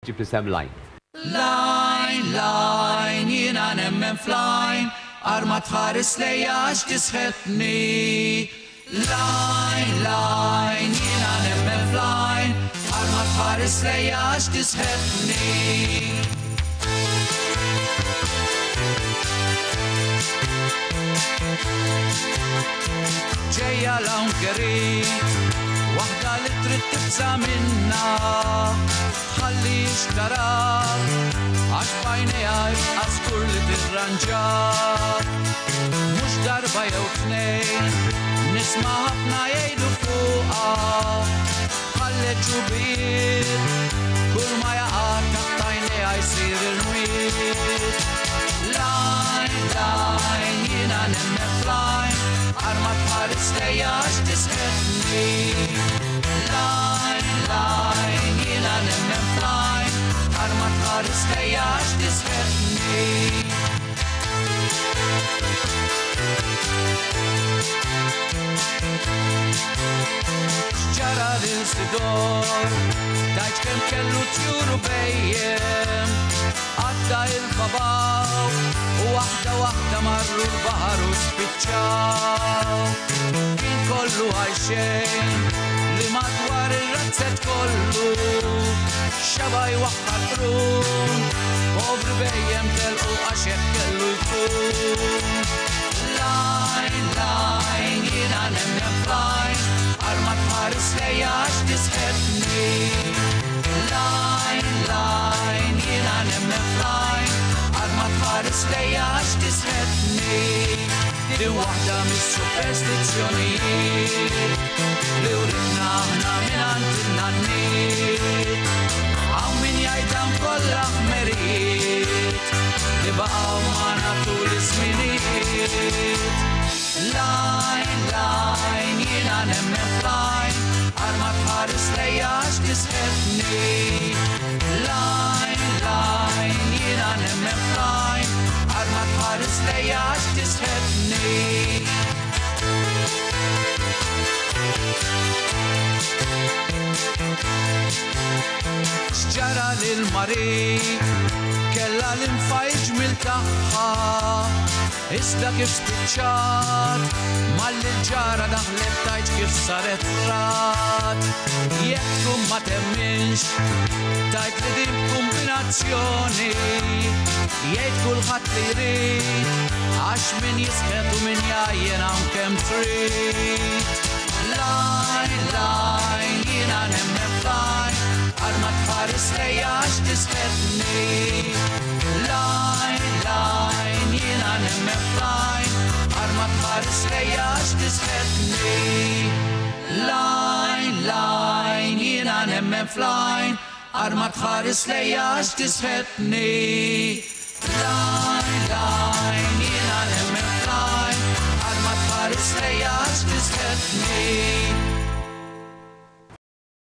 ġib li sem line. Line, jina nemmen flying, arma tħares lejja għax tisħetni. Line, jina nemmen flying, arma tħares lejja għax tisħetni. ġejja l-ankerit, wahda li trid tibsa minna, ħalli xtarak, għax bajnija jibqa skur li tirranġak. Mux darba jew tnejn, nisma ħafna jgħidu fuqa, ħallet ġubijiet, kull ma jaqar taħt għajnija jsir irmiet. Line, jina nemmen flying, arma tħares lejja għax tisħetni. Line, jina nemmen flying, arma tħares lejja għax tisħetni. Xġara l-sidor, tajt kem kellu tjuru bejjem, għadda il-babaw, u wahda marru l-bahar u spiċċaw. Kien kollu għajxejn, li madwar il-razzet kollu, xabaj waħħar prun, povri bejjem telqu għaxek kellu jkun. Line, jina nemmen flying, arma tħares lejja għax tisħetni. Line, jina nemmen flying, arma tħares lejja għax tisħetni. Di waħda mis-superstizzjonijiet li uritna aħna minant il-nannit. Għaw min jajdan kollha ħmerijiet li baqgħu magħna tul iż-żminijiet. Line, jina nemmen flying, arma tħares lejja għax tisħetni. Line, jina nemmen flying, arma tħares lejja għax tisħetni. Xġara lil-mari, kella l-infajġ mil-taħħa, iżda kif spiċċat, mal-ġara daħlet tajt kif saret rat. Jekk tkun ma temminx, tajt li din kombinazzjoni, jgħid kulħadd li jrid, għax min jisħet u min jajjen hawn kemm trid. Line, jina nemmen flying, arma tħares lejja għax tisħetni. Line, jina nemmen flying, arma tħares lejja għax tisħetni. Line, jina nemmen flying, arma tħares lejja għax tisħetni. Line, jina nemmen flying, arma tħares lejja għax tisħetni.